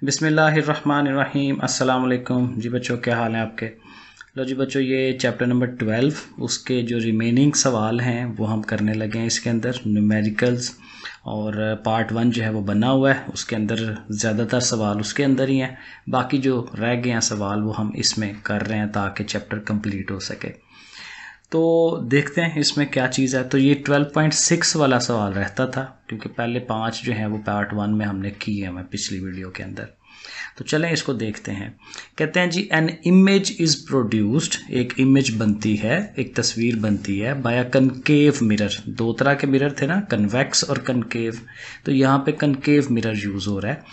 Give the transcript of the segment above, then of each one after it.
बिस्मिल्लाहिर्रहमानिर्रहीम अस्सलाम वालेकुम जी बच्चों, क्या हाल है आपके। लो जी बच्चों, ये चैप्टर नंबर 12 उसके जो रिमेनिंग सवाल हैं वो हम करने लगे हैं इसके अंदर न्यूमेरिकल्स। और पार्ट 1 जो है वो बना हुआ है, उसके अंदर ज़्यादातर सवाल उसके अंदर ही हैं। बाकी जो रह गए हैं सवाल वो हम इसमें कर रहे हैं ताकि चैप्टर कंप्लीट हो सके। तो देखते हैं इसमें क्या चीज़ है। तो ये 12.6 वाला सवाल रहता था क्योंकि पहले 5 जो हैं वो पार्ट 1 में हमने किए हैं पिछली वीडियो के अंदर। तो चलें इसको देखते हैं। कहते हैं G an image is produced, एक इमेज बनती है, एक तस्वीर बनती है बाय अ कनकेव मिरर। दो तरह के मिरर थे ना, कन्वेक्स और कनकेव। तो यहाँ पे कनकेव मिरर यूज़ हो रहा है।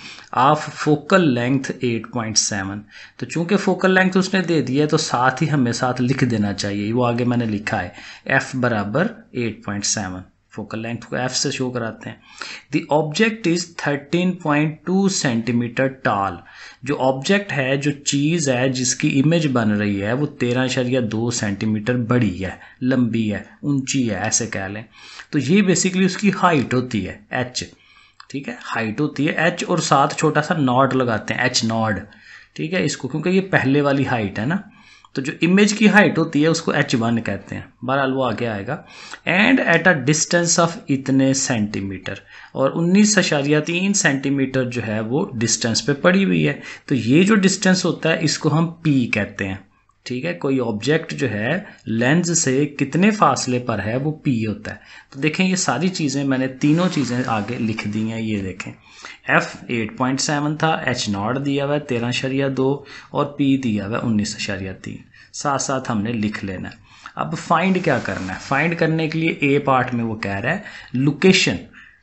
Of focal length 8.7। तो चूंकि फोकल लेंथ उसने दे दिया है तो साथ ही हमें साथ लिख देना चाहिए, वो आगे मैंने लिखा है f बराबर 8.7। फोकल लेंथ को f से शो कराते हैं। The object is 13.2 centimetre toll. जो ऑब्जेक्ट है, जो चीज़ है जिसकी इमेज बन रही है वो 13.2 सेंटीमीटर बड़ी है, लंबी है, ऊंची है, ऐसे कह लें। तो ये बेसिकली उसकी हाइट होती है h। ठीक है, हाइट होती है h और साथ छोटा सा नॉट लगाते हैं, h नॉट। ठीक है, इसको क्योंकि ये पहले वाली हाइट है ना, तो जो इमेज की हाइट होती है उसको h1 कहते हैं। बहरहाल वो आगे आएगा। And at a distance of इतने सेंटीमीटर, और 19.3 सेंटीमीटर जो है वो डिस्टेंस पे पड़ी हुई है। तो ये जो डिस्टेंस होता है इसको हम p कहते हैं। ठीक है, कोई ऑब्जेक्ट जो है लेंस से कितने फासले पर है वो p होता है। तो देखें ये सारी चीज़ें मैंने तीनों चीज़ें आगे लिख दी हैं। ये देखें f 8.7 था, h नॉट दिया हुआ है 13.2 और p दिया हुआ है 19.3। साथ साथ हमने लिख लेना है। अब फाइंड क्या करना है। फाइंड करने के लिए ए पार्ट में वो कह रहा है लोकेशन,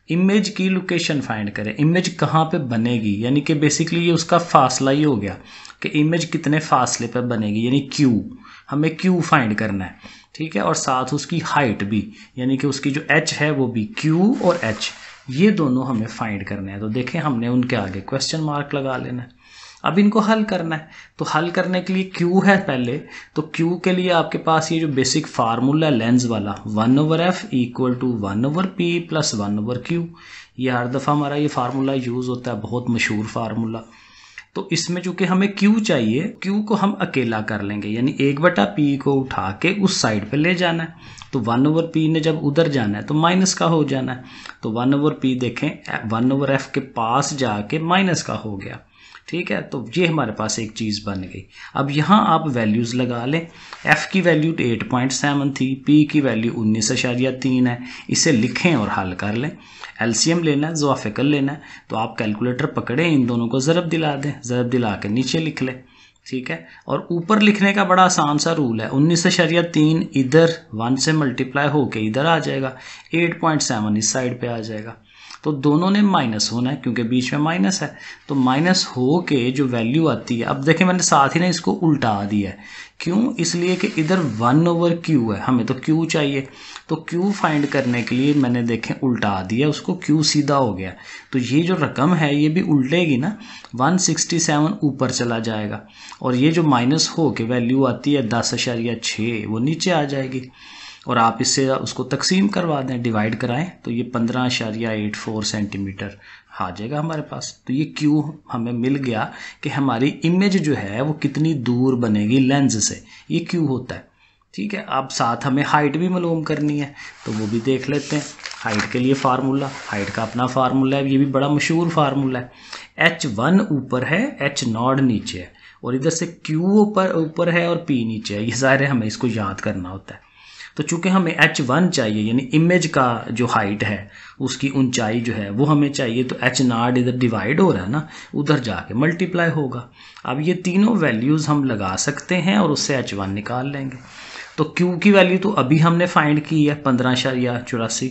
इमेज की लोकेशन फाइंड करें। इमेज कहाँ पे बनेगी, यानी कि बेसिकली ये उसका फासला ही हो गया कि इमेज कितने फासले पर बनेगी, यानी क्यू। हमें क्यू फाइंड करना है। ठीक है, और साथ उसकी हाइट भी, यानी कि उसकी जो एच है वो भी, क्यू और एच ये दोनों हमें फाइंड करने हैं। तो देखें हमने उनके आगे क्वेश्चन मार्क लगा लेना है। अब इनको हल करना है। तो हल करने के लिए क्यू है पहले, तो क्यू के लिए आपके पास ये जो बेसिक फार्मूला है लेंस वाला 1/f equal to 1/p plus 1/q। ये हर दफ़ा हमारा ये फार्मूला यूज़ होता है, बहुत मशहूर फार्मूला। तो इसमें चूंकि हमें क्यू चाहिए, क्यू को हम अकेला कर लेंगे, यानी 1/p को उठा के उस साइड पे ले जाना है। तो 1/p ने जब उधर जाना है तो माइनस का हो जाना है। तो 1/p देखें 1/f के पास जाके माइनस का हो गया। ठीक है, तो ये हमारे पास एक चीज़ बन गई। अब यहाँ आप वैल्यूज़ लगा लें। f की वैल्यू 8.7 थी, p की वैल्यू 19.3 है। इसे लिखें और हल कर लें। एलसीएम लेना है, ज़ोआफिकल लेना है। तो आप कैलकुलेटर पकड़ें, इन दोनों को ज़रब दिला दें, ज़रब दिला के नीचे लिख लें। ठीक है, और ऊपर लिखने का बड़ा आसान सा रूल है। 19.3 इधर 1 से मल्टीप्लाई होके इधर आ जाएगा, 8.7 इस साइड पे आ जाएगा। तो दोनों ने माइनस होना है क्योंकि बीच में माइनस है। तो माइनस हो के जो वैल्यू आती है, अब देखें मैंने साथ ही ना इसको उल्टा दिया है। क्यों? इसलिए कि इधर 1/q है, हमें तो q चाहिए। तो q फाइंड करने के लिए मैंने देखें उल्टा दिया उसको, q सीधा हो गया। तो ये जो रकम है ये भी उल्टेगी ना, 167 ऊपर चला जाएगा, और ये जो माइनस हो के वैल्यू आती है 10.6 वो नीचे आ जाएगी। और आप इससे उसको तकसीम करवा दें, डिवाइड कराएं, तो ये 15.84 सेंटीमीटर आ जाएगा हमारे पास। तो ये क्यू हमें मिल गया कि हमारी इमेज जो है वो कितनी दूर बनेगी लेंस से, ये क्यू होता है। ठीक है, अब साथ हमें हाइट भी मालूम करनी है, तो वो भी देख लेते हैं। हाइट के लिए फार्मूला, हाइट का अपना फार्मूला है, ये भी बड़ा मशहूर फार्मूला है। h1 ऊपर है, h नॉट नीचे है, और इधर से q ऊपर है और p नीचे है। ये ज़ाहिर है हमें इसको याद करना होता है। तो चूंकि हमें h1 चाहिए, यानी इमेज का जो हाइट है उसकी ऊंचाई जो है वो हमें चाहिए, तो h नॉट इधर डिवाइड हो रहा है ना, उधर जाके मल्टीप्लाई होगा। अब ये तीनों वैल्यूज़ हम लगा सकते हैं और उससे h1 निकाल लेंगे। तो q की वैल्यू तो अभी हमने फाइंड की है 15.84,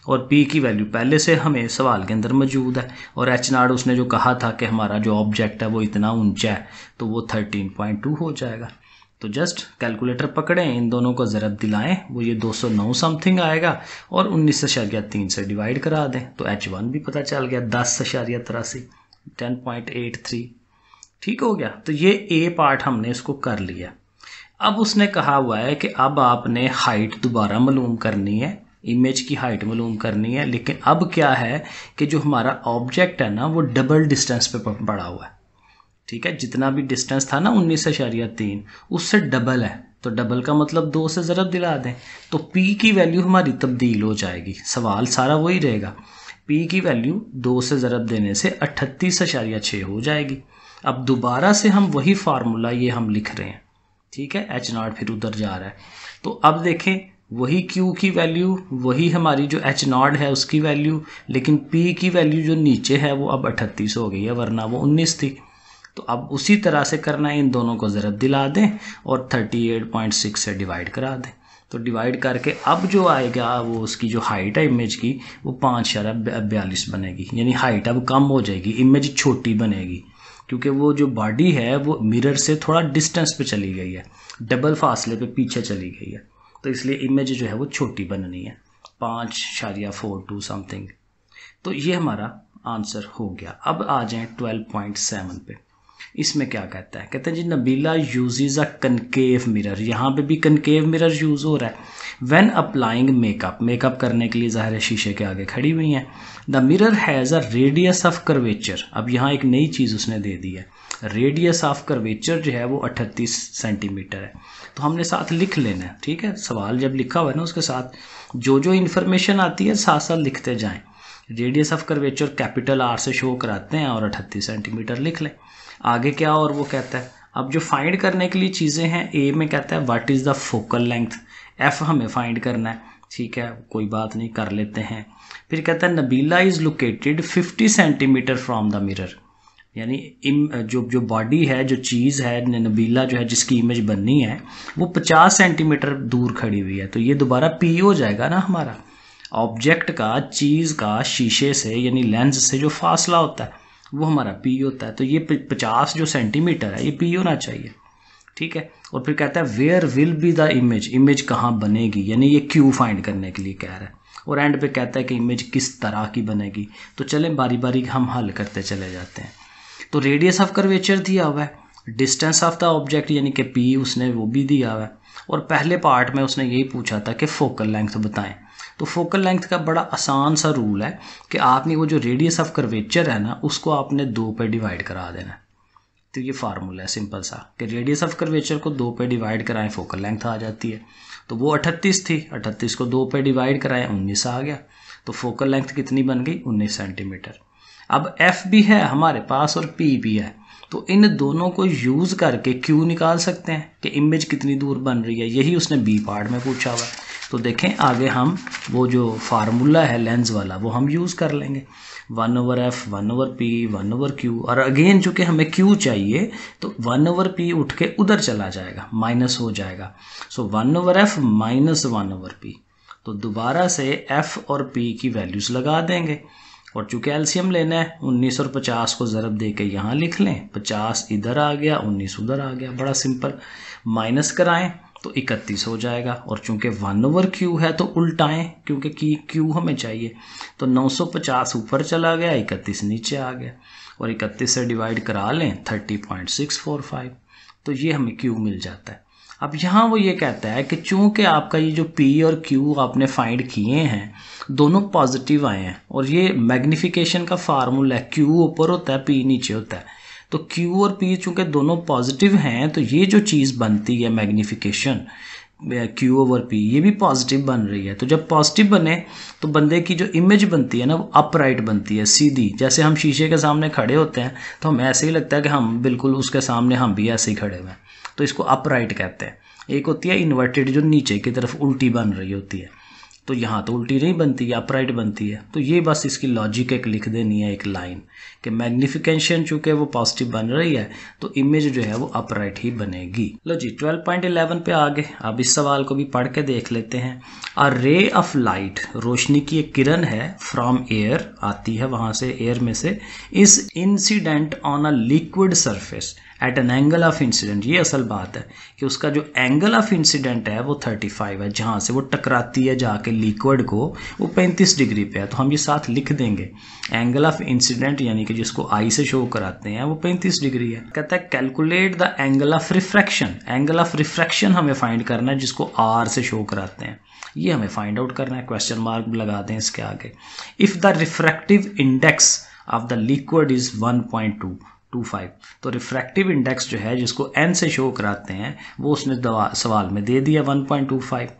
और p की वैल्यू पहले से हमें सवाल के अंदर मौजूद है, और h नॉट उसने जो कहा था कि हमारा जो ऑब्जेक्ट है वो इतना ऊंचा है, तो वो 13.2 हो जाएगा। तो जस्ट कैलकुलेटर पकड़ें, इन दोनों को ज़रब दिलाएं, वो ये 209 समथिंग आएगा, और 19.3 से डिवाइड करा दें तो h1 भी पता चल गया 10.83, 10.83। ठीक हो गया। तो ये ए पार्ट हमने इसको कर लिया। अब उसने कहा हुआ है कि अब आपने हाइट दोबारा मालूम करनी है, इमेज की हाइट मालूम करनी है, लेकिन अब क्या है कि जो हमारा ऑब्जेक्ट है ना वो डबल डिस्टेंस पे पड़ा हुआ है। ठीक है, जितना भी डिस्टेंस था ना 19.3 उससे डबल है, तो डबल का मतलब 2 से ज़रब दिला दें तो P की वैल्यू हमारी तब्दील हो जाएगी। सवाल सारा वही रहेगा, P की वैल्यू 2 से ज़रब देने से 38.6 हो जाएगी। अब दोबारा से हम वही फार्मूला ये हम लिख रहे हैं, ठीक है, H0 फिर उधर जा रहा है। तो अब देखें वही Q की वैल्यू, वही हमारी जो H0 है उसकी वैल्यू, लेकिन P की वैल्यू जो नीचे है वो अब 38 हो गई है, वरना वो 19 थी। तो अब उसी तरह से करना है, इन दोनों को ज़रब दिला दें और 38.6 से डिवाइड करा दें। तो डिवाइड करके अब जो आएगा वो उसकी जो हाइट है इमेज की वो 5.42 बनेगी, यानी हाइट अब कम हो जाएगी, इमेज छोटी बनेगी, क्योंकि वो जो बॉडी है वो मिरर से थोड़ा डिस्टेंस पे चली गई है, डबल फासले पे पीछे चली गई है, तो इसलिए इमेज जो है वो छोटी बननी है, 5.42 समथिंग। तो ये हमारा आंसर हो गया। अब आ जाएं 12.7 पे। इसमें क्या कहता है, कहते हैं जी Nabila uses a concave mirror, यहाँ पे भी कनकेव मिरर यूज हो रहा है। व्हेन अप्लाइंग मेकअप, मेकअप करने के लिए ज़ाहिर है शीशे के आगे खड़ी हुई हैं। The mirror has a radius of curvature, अब यहाँ एक नई चीज़ उसने दे दी है, रेडियस ऑफ कर्वेचर जो है वो 38 सेंटीमीटर है। तो हमने साथ लिख लेना है, ठीक है, सवाल जब लिखा हुआ है ना उसके साथ जो जो इन्फॉर्मेशन आती है साथ साथ लिखते जाएं। Radius of curvature capital R से शो कराते हैं और 38 सेंटीमीटर लिख लें। आगे क्या और वो कहता है, अब जो फाइंड करने के लिए चीज़ें हैं, ए में कहता है what is the focal length, F हमें फाइंड करना है, ठीक है, कोई बात नहीं कर लेते हैं। फिर कहता है Nabila is located 50 centimetre from the mirror, यानी जो बॉडी है, जो चीज़ है, नबीला जो है जिसकी इमेज बननी है वो 50 सेंटीमीटर दूर खड़ी हुई है। तो ये दोबारा पी हो जाएगा ना हमारा, ऑब्जेक्ट का, चीज़ का शीशे से यानी लेंस से जो फासला होता है वो हमारा पी होता है। तो ये 50 जो सेंटीमीटर है ये पी होना चाहिए, ठीक है। और फिर कहता है where will be the image, image कहाँ बनेगी, यानी ये क्यू फाइंड करने के लिए कह रहा है। और एंड पे कहता है कि इमेज किस तरह की बनेगी। तो चलें बारी बारी हम हल करते चले जाते हैं। तो रेडियस ऑफ कर्वेचर दिया हुआ है, डिस्टेंस ऑफ द ऑब्जेक्ट यानी कि पी उसने वो भी दिया हुआ है, और पहले पार्ट में उसने यही पूछा था कि फोकल लेंथ बताएं। तो फोकल लेंथ का बड़ा आसान सा रूल है कि आपने वो जो रेडियस ऑफ कर्वेचर है ना उसको आपने 2 पे डिवाइड करा देना है। तो ये फार्मूला है सिंपल सा कि रेडियस ऑफ कर्वेचर को 2 पे डिवाइड कराएं, फोकल लेंथ आ जाती है। तो वो 38 थी, 38 को 2 पे डिवाइड कराएं, 19 आ गया। तो फोकल लेंथ कितनी बन गई, 19 सेंटीमीटर। अब एफ भी है हमारे पास और पी भी है, तो इन दोनों को यूज़ करके क्यू निकाल सकते हैं कि इमेज कितनी दूर बन रही है। यही उसने बी पार्ट में पूछा हुआ है। तो देखें आगे हम वो जो फार्मूला है लेंस वाला वो हम यूज़ कर लेंगे, 1/f 1/p 1/q, और अगेन चूँकि हमें q चाहिए तो 1/p उठ के उधर चला जाएगा, माइनस हो जाएगा। सो 1/f माइनस 1/p। तो दोबारा से f और p की वैल्यूज़ लगा देंगे, और चूँकि एलसीएम लेना है 19 और 50 को ज़रब दे के यहाँ लिख लें, 50 इधर आ गया 19 उधर आ गया, बड़ा सिंपल। माइनस कराएं तो 31 हो जाएगा, और चूंकि 1/q है तो उल्टाएं क्योंकि q हमें चाहिए। तो 950 ऊपर चला गया, 31 नीचे आ गया, और 31 से डिवाइड करा लें 30.645। तो ये हमें q मिल जाता है। अब यहाँ वो ये कहता है कि चूंकि आपका ये जो p और q आपने फाइंड किए हैं दोनों पॉजिटिव आए हैं, और ये मैग्निफिकेशन का फार्मूला है, q ऊपर होता है p नीचे होता है। तो Q और P चूंकि दोनों पॉजिटिव हैं तो ये जो चीज़ बनती है मैग्निफिकेशन Q ओवर P ये भी पॉजिटिव बन रही है। तो जब पॉजिटिव बने तो बंदे की जो इमेज बनती है ना वो अपराइट बनती है, सीधी। जैसे हम शीशे के सामने खड़े होते हैं तो हमें ऐसे ही लगता है कि हम बिल्कुल उसके सामने हम भी ऐसे ही खड़े हुए हैं, तो इसको अपराइट कहते हैं। एक होती है इन्वर्टेड जो नीचे की तरफ उल्टी बन रही होती है, तो यहाँ तो उल्टी नहीं बनती है, अपराइट बनती है। तो ये बस इसकी लॉजिक एक लिख देनी है, एक लाइन कि मैग्निफिकेशन चूंकि वो पॉजिटिव बन रही है तो इमेज जो है वो अपराइट ही बनेगी। लो जी 12.11 पे आगे, अब इस सवाल को भी पढ़ के देख लेते हैं। अ रे ऑफ लाइट, रोशनी की एक किरण है, फ्रॉम एयर, आती है वहां से, एयर में से, is incident on a liquid surface at an angle of incident. ये असल बात है कि उसका जो एंगल ऑफ इंसिडेंट है वो 35 है, जहाँ से वो टकराती है जाके लिक्विड को वो 35 डिग्री पे है। तो हम ये साथ लिख देंगे, एंगल ऑफ इंसिडेंट यानी कि जिसको आई से शो कराते हैं वो 35 डिग्री है। कहता है calculate the angle of refraction, angle of refraction हमें फाइंड करना है जिसको आर से शो कराते हैं, ये हमें फाइंड आउट करना है। क्वेश्चन मार्क लगा दें इसके आगे। If the refractive index of the liquid is 1.2 1.25। तो रिफ्रैक्टिव इंडेक्स जो है जिसको n से शो कराते हैं वो उसने सवाल में दे दिया 1.25।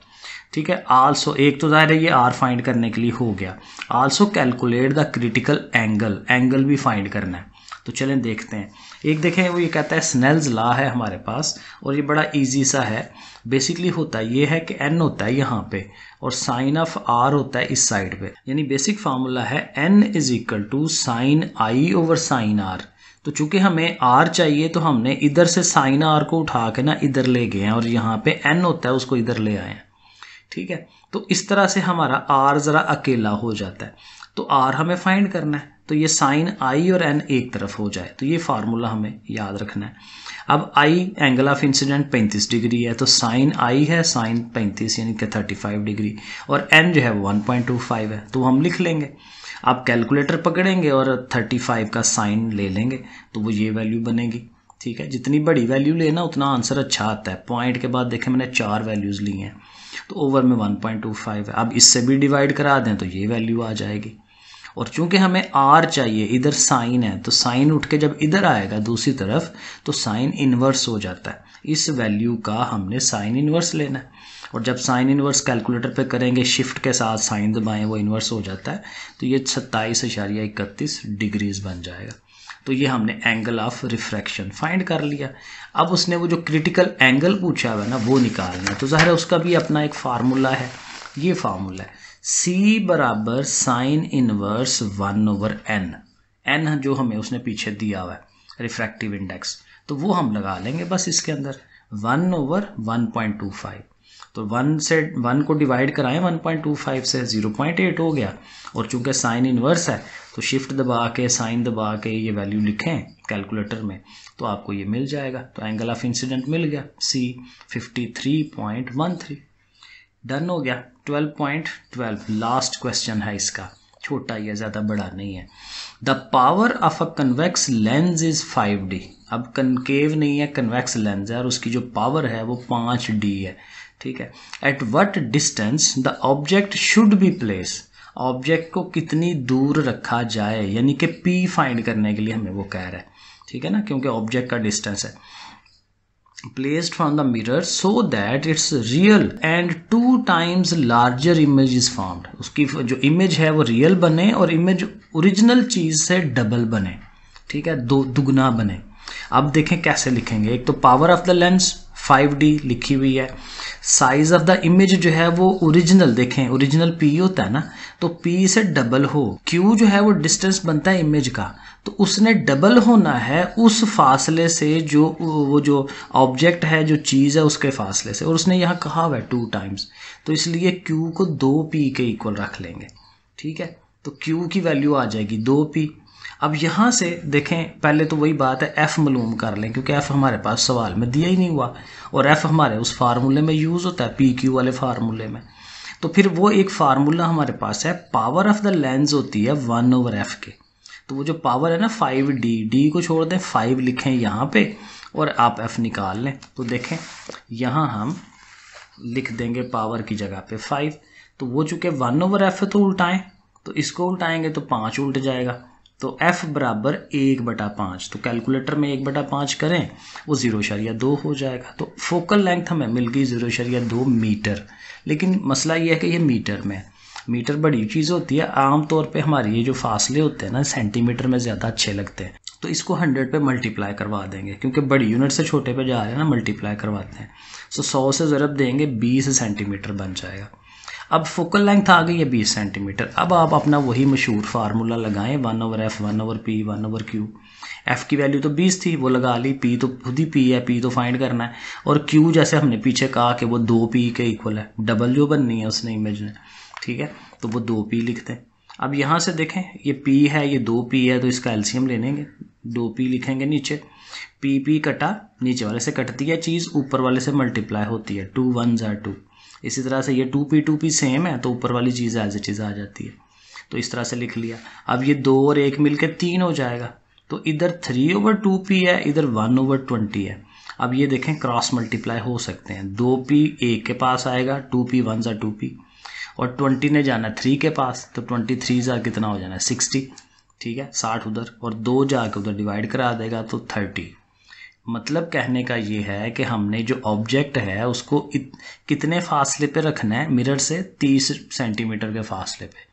ठीक है। आल्सो एक तो ज़ाहिर है ये r फाइंड करने के लिए हो गया। Also calculate the critical angle, angle भी फाइंड करना है। तो चलें देखते हैं। एक देखें वो ये कहता है स्नेल्स लॉ है हमारे पास और ये बड़ा इजी सा है। बेसिकली होता ये है कि n होता है यहाँ पे और साइन ऑफ r होता है इस साइड पे। यानी बेसिक फार्मूला है n is equal to sine i over sine r। तो चूंकि हमें r चाहिए तो हमने इधर से साइन r को उठा के ना इधर ले गए हैं और यहाँ पे n होता है उसको इधर ले आए हैं। ठीक है। तो इस तरह से हमारा r ज़रा अकेला हो जाता है। तो r हमें फाइंड करना है तो ये साइन i और n एक तरफ हो जाए। तो ये फार्मूला हमें याद रखना है। अब i angle of incident 35 degree है तो साइन i है साइन 35 यानी कि 35 डिग्री और n जो है 1.25 है तो हम लिख लेंगे। आप कैलकुलेटर पकड़ेंगे और 35 का साइन ले लेंगे तो वो ये वैल्यू बनेगी। ठीक है। जितनी बड़ी वैल्यू लेना उतना आंसर अच्छा आता है। पॉइंट के बाद देखें मैंने 4 वैल्यूज़ ली हैं तो ओवर में 1.25 है। अब इससे भी डिवाइड करा दें तो ये वैल्यू आ जाएगी। और चूंकि हमें r चाहिए, इधर साइन है तो साइन उठ के जब इधर आएगा दूसरी तरफ तो साइन इन्वर्स हो जाता है। इस वैल्यू का हमने साइन इन्वर्स लेना है और जब साइन इन्वर्स कैलकुलेटर पे करेंगे शिफ्ट के साथ साइन दबाएं वो इन्वर्स हो जाता है तो ये 27.31 डिग्रीज बन जाएगा। तो ये हमने एंगल ऑफ रिफ्रैक्शन फाइंड कर लिया। अब उसने वो जो क्रिटिकल एंगल पूछा हुआ है ना वो निकालना है। तो ज़ाहिर है उसका भी अपना एक फार्मूला है। ये फार्मूला है c बराबर sine inverse 1 over n। n जो हमें उसने पीछे दिया हुआ है रिफ्रैक्टिव इंडेक्स तो वो हम लगा लेंगे बस इसके अंदर 1 ओवर 1.25। तो 1 से 1 को डिवाइड कराएं 1.25 से 0.8 हो गया और चूंकि साइन इनवर्स है तो शिफ्ट दबा के साइन दबा के ये वैल्यू लिखें कैलकुलेटर में तो आपको ये मिल जाएगा। तो एंगल ऑफ इंसिडेंट मिल गया c 53.13। डन हो गया। 12.12 लास्ट क्वेश्चन है इसका, छोटा ही है ज़्यादा बड़ा नहीं है। The power of a convex lens is 5d। अब कनकेव नहीं है कन्वेक्स लेंस है और उसकी जो पावर है वो 5d है। ठीक है। At what distance the object should be place. Object को कितनी दूर रखा जाए यानी कि p फाइंड करने के लिए हमें वो कह रहा है। ठीक है ना, क्योंकि ऑब्जेक्ट का डिस्टेंस है। placed from the mirror so that its real and 2 times larger image is formed। उसकी जो इमेज है वो रियल बने और इमेज ओरिजिनल चीज से डबल बने। ठीक है, दुगना बने। अब देखें कैसे लिखेंगे। एक तो power of the lens 5d लिखी हुई है। साइज ऑफ द इमेज जो है वो ओरिजिनल, देखें ओरिजिनल p होता है ना तो p से डबल हो। q जो है वो डिस्टेंस बनता है इमेज का तो उसने डबल होना है उस फासले से जो वो जो ऑब्जेक्ट है जो चीज़ है उसके फासले से। और उसने यहाँ कहा हुआ है 2 टाइम्स तो इसलिए q को 2p के इक्वल रख लेंगे। ठीक है, तो q की वैल्यू आ जाएगी 2p। अब यहाँ से देखें पहले तो वही बात है f मालूम कर लें क्योंकि f हमारे पास सवाल में दिया ही नहीं हुआ और f हमारे उस फार्मूले में यूज़ होता है pq वाले फार्मूले में। तो फिर वो एक फार्मूला हमारे पास है पावर ऑफ द लेंस होती है 1 ओवर f के। तो वो जो पावर है ना 5d, d को छोड़ दें 5 लिखें यहाँ पे और आप f निकाल लें। तो देखें यहाँ हम लिख देंगे पावर की जगह पे 5। तो वो चूँकि 1 ओवर f है तो उल्टाएं, तो इसको उल्टाएंगे तो 5 उल्ट जाएगा। तो f बराबर 1/5। तो कैलकुलेटर में 1/5 करें वो 0.2 हो जाएगा। तो फोकल लेंथ हमें मिल गई 0.2 मीटर। लेकिन मसला ये है कि ये मीटर में, मीटर बड़ी चीज़ होती है। आम तौर पे हमारे ये जो फासले होते हैं ना सेंटीमीटर में ज़्यादा अच्छे लगते हैं तो इसको 100 पे मल्टीप्लाई करवा देंगे क्योंकि बड़ी यूनिट से छोटे पे जा रहे हैं ना मल्टीप्लाई करवाते हैं। सो 100 से ज़रब देंगे 20 सेंटीमीटर बन जाएगा। अब फोकल लेंथ आ गई है 20 सेंटीमीटर। अब आप अपना वही मशहूर फार्मूला लगाएं 1 over f 1 over p 1 over q। f की वैल्यू तो 20 थी वो लगा ली, p तो खुद ही p है, p तो फाइंड करना है और q जैसे हमने पीछे कहा कि वो 2p के इक्वल है, डबल जो बननी है उसने इमेज ने। ठीक है, तो वो 2p लिखते हैं। अब यहाँ से देखें ये p है ये 2p है तो इसका एलसीएम ले लेंगे 2p लिखेंगे नीचे। p कटा नीचे वाले से कटती है चीज़, ऊपर वाले से मल्टीप्लाई होती है 2 1 are 2। इसी तरह से ये 2p सेम है तो ऊपर वाली चीज़ एज इट इज़ आ जाती है। तो इस तरह से लिख लिया। अब ये 2 और 1 मिलके 3 हो जाएगा। तो इधर 3 ओवर 2p है, इधर 1 ओवर 20 है। अब ये देखें क्रॉस मल्टीप्लाई हो सकते हैं। 2p 1 के पास आएगा, 2p 1 are 2p और 20 ने जाना 3 के पास तो 23 कितना हो जाना 60। ठीक है, 60 उधर और 2 जाके उधर डिवाइड करा देगा तो 30। मतलब कहने का ये है कि हमने जो ऑब्जेक्ट है उसको कितने फासले पे रखना है, मिरर से 30 सेंटीमीटर के फासले पे।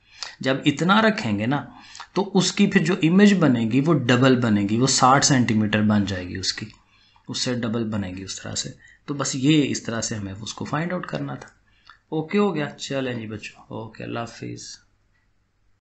जब इतना रखेंगे ना तो उसकी फिर जो इमेज बनेगी वो डबल बनेगी, वो 60 सेंटीमीटर बन जाएगी उसकी, उससे डबल बनेगी उस तरह से। तो बस ये इस तरह से हमें उसको फाइंड आउट करना था। ओके हो गया, चलें जी बच्चों, ओके, अल्लाह हाफिज़।